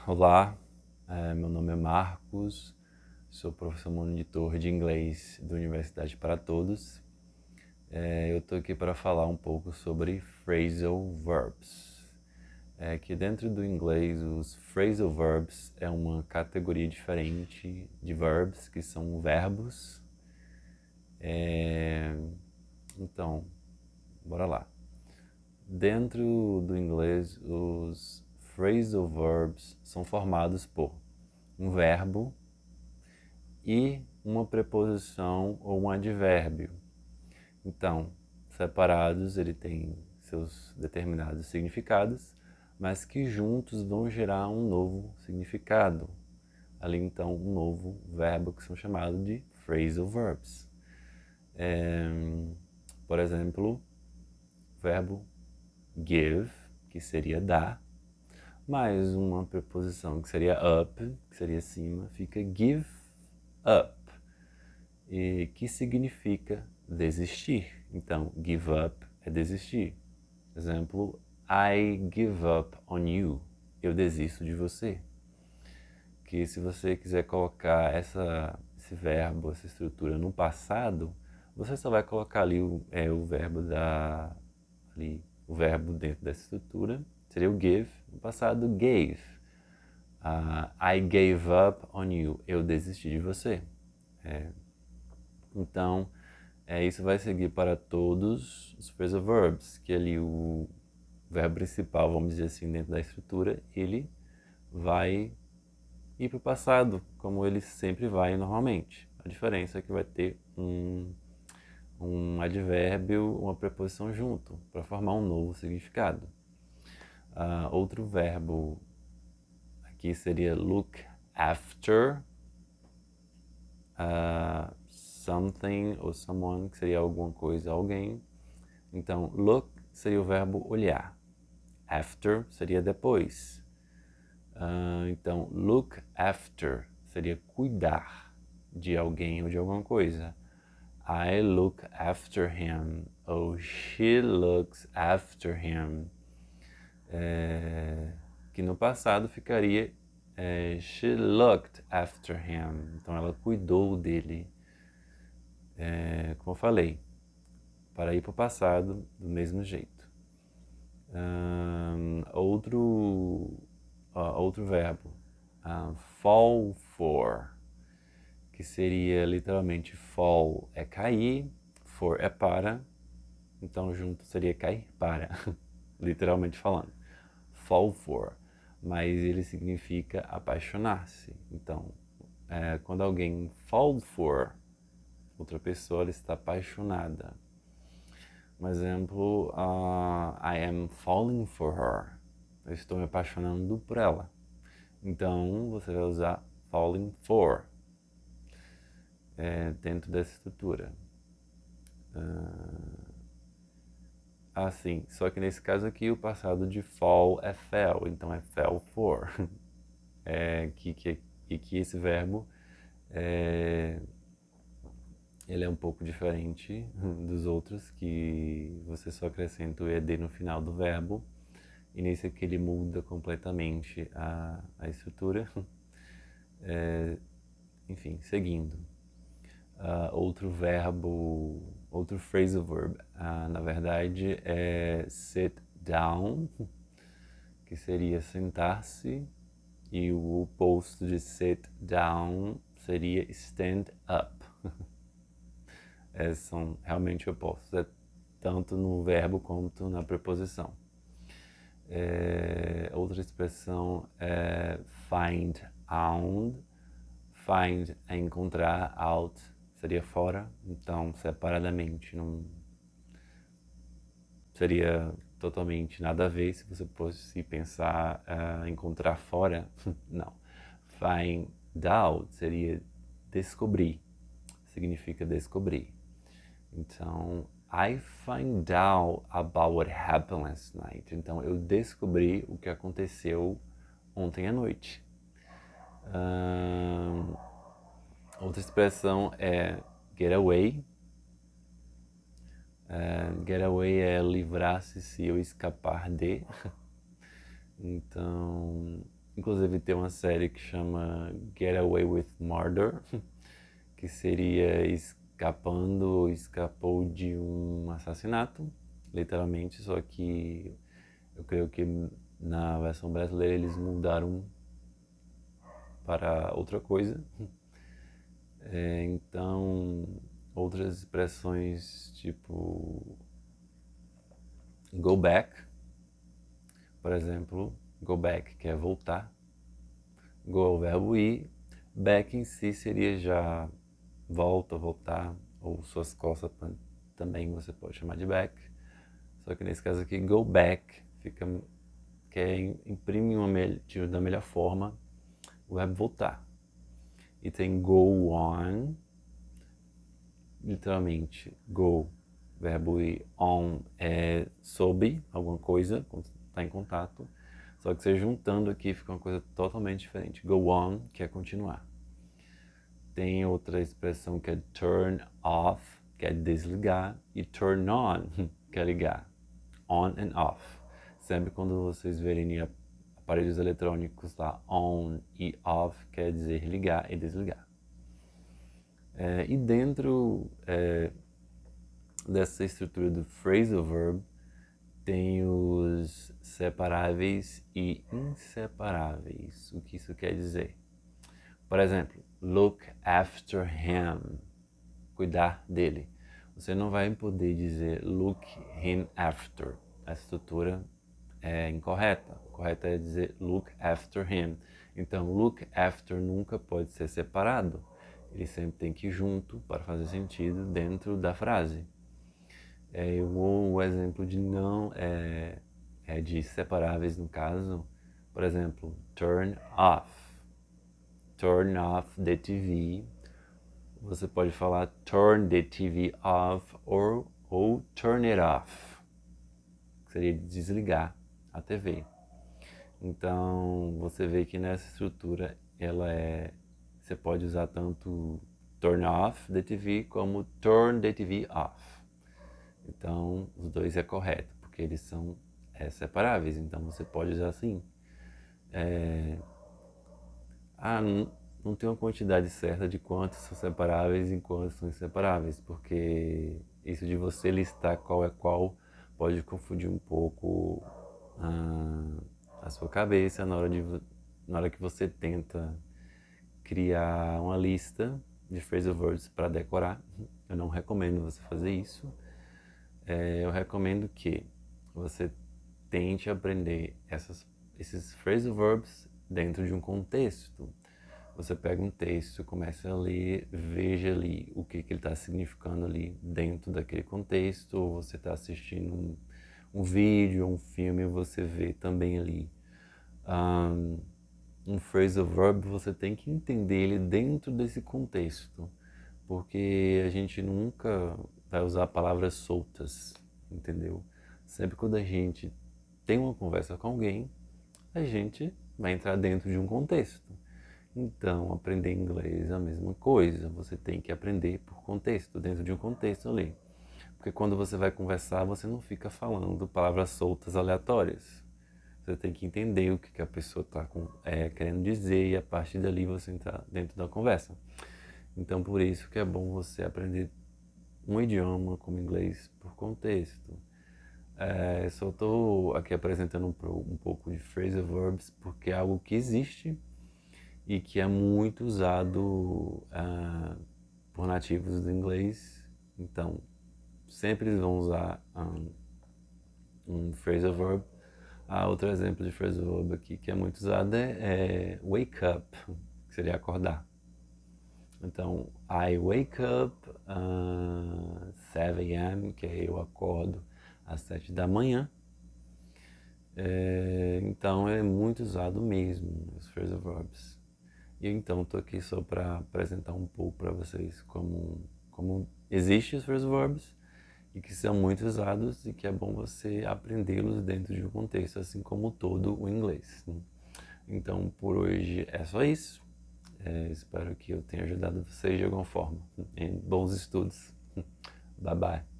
Olá, meu nome é Marcos, sou professor monitor de inglês da Universidade para Todos. Eu estou aqui para falar um pouco sobre phrasal verbs. Que dentro do inglês, os phrasal verbs é uma categoria diferente de verbs, que são verbos. Então, bora lá. Dentro do inglês, os phrasal verbs são formados por um verbo e uma preposição ou um advérbio. Então, separados, ele tem seus determinados significados, mas que juntos vão gerar um novo significado. Ali, então, um novo verbo que são chamados de phrasal verbs. Por exemplo, o verbo give, que seria dar, mais uma preposição que seria up, que seria cima, fica give up, e que significa desistir. Então, give up é desistir. Exemplo, I give up on you. Eu desisto de você. Que se você quiser colocar esse verbo, essa estrutura no passado, você só vai colocar ali o verbo o verbo dentro dessa estrutura. Seria o give. No passado, gave. I gave up on you. Eu desisti de você. Então, isso vai seguir para todos os phrasal verbs, que ali o verbo principal, vamos dizer assim, dentro da estrutura, ele vai ir para o passado, como ele sempre vai normalmente. A diferença é que vai ter um advérbio, uma preposição junto, para formar um novo significado. Outro verbo aqui seria look after something ou someone, que seria alguma coisa, alguém. Então, look seria o verbo olhar. After seria depois. Então, look after seria cuidar de alguém ou de alguma coisa. I look after him, ou she looks after him. Que no passado ficaria she looked after him. Então, ela cuidou dele. Como eu falei, para ir para o passado do mesmo jeito. Outro verbo, fall for, que seria literalmente fall é cair, for é para, então junto seria cair para, literalmente falando. Fall for, mas ele significa apaixonar-se. Então, quando alguém fall for outra pessoa, ela está apaixonada. Um exemplo, I am falling for her. Eu estou me apaixonando por ela. Então, você vai usar falling for dentro dessa estrutura. Assim, só que nesse caso aqui o passado de fall é fell, então é fell for. Que esse verbo ele é um pouco diferente dos outros, que você só acrescenta o ed no final do verbo, e nesse aqui ele muda completamente a estrutura. Enfim, seguindo. Outro verbo, outro phrasal verb, na verdade é sit down, que seria sentar-se, e o oposto de sit down seria stand up. São realmente opostos, tanto no verbo quanto na preposição. Outra expressão é find out. Find é encontrar, out seria fora, então separadamente não seria totalmente nada a ver se você fosse pensar encontrar fora. Não. Find out seria descobrir, significa descobrir. Então, I find out about what happened last night. Então, eu descobri o que aconteceu ontem à noite. Outra expressão é get away. Get away é livrar-se, se ou escapar de. Então, inclusive tem uma série que chama Get Away with Murder, que seria escapou de um assassinato, literalmente, só que eu creio que na versão brasileira eles mudaram para outra coisa. Então, outras expressões tipo go back, por exemplo, go back, que é voltar. Go é o verbo ir, back em si seria já volta, voltar, ou suas costas também você pode chamar de back. Só que nesse caso aqui, go back, fica, que é, imprime da melhor forma o verbo voltar. E tem go on, literalmente, go, verbo ir, on é sob alguma coisa, quando está em contato. Só que você juntando aqui fica uma coisa totalmente diferente. Go on, que é continuar. Tem outra expressão que é turn off, que é desligar, e turn on, que é ligar. On and off. Sempre quando vocês verem aparelhos eletrônicos lá, on e off, quer dizer ligar e desligar. E dentro dessa estrutura do phrasal verb, tem os separáveis e inseparáveis. O que isso quer dizer? Por exemplo, look after him, cuidar dele. Você não vai poder dizer look him after. A estrutura é incorreta. O correto é dizer look after him. Então, look after nunca pode ser separado. Ele sempre tem que ir junto para fazer sentido dentro da frase. O exemplo de não de separáveis no caso, por exemplo, turn off. Turn off the TV. Você pode falar turn the TV off ou turn it off. Que seria desligar a TV. Então, você vê que nessa estrutura você pode usar tanto turn off the TV como turn the TV off. Então, os dois é correto, porque eles são separáveis, então você pode usar assim. Não tem uma quantidade certa de quantos são separáveis e quantos são inseparáveis, porque isso de você listar qual é qual pode confundir um pouco a sua cabeça na hora que você tenta criar uma lista de phrasal verbs para decorar. Eu não recomendo você fazer isso. Eu recomendo que você tente aprender esses phrasal verbs dentro de um contexto. Você pega um texto, começa a ler, veja ali o que ele está significando ali dentro daquele contexto, ou você está assistindo um vídeo, um filme, você vê também ali um phrasal verb, você tem que entender ele dentro desse contexto, porque a gente nunca vai usar palavras soltas, entendeu? Sempre quando a gente tem uma conversa com alguém, a gente vai entrar dentro de um contexto. Então, aprender inglês é a mesma coisa. Você tem que aprender por contexto, dentro de um contexto ali. Porque quando você vai conversar, você não fica falando palavras soltas aleatórias. Você tem que entender o que a pessoa está querendo dizer e a partir dali você entrar dentro da conversa. Então, por isso que é bom você aprender um idioma como inglês por contexto. Só estou aqui apresentando um pouco de phrasal verbs porque é algo que existe e que é muito usado por nativos do inglês. Então, sempre eles vão usar um phrasal verb. Outro exemplo de phrasal verb aqui que é muito usado é wake up, que seria acordar. Então, I wake up 7 a.m., que é eu acordo às 7 da manhã. Então, é muito usado mesmo os phrasal verbs. E então estou aqui só para apresentar um pouco para vocês como existem os phrasal verbs e que são muito usados e que é bom você aprendê-los dentro de um contexto, assim como todo o inglês. Então por hoje é só isso. Espero que eu tenha ajudado vocês de alguma forma. Bons estudos. Bye bye.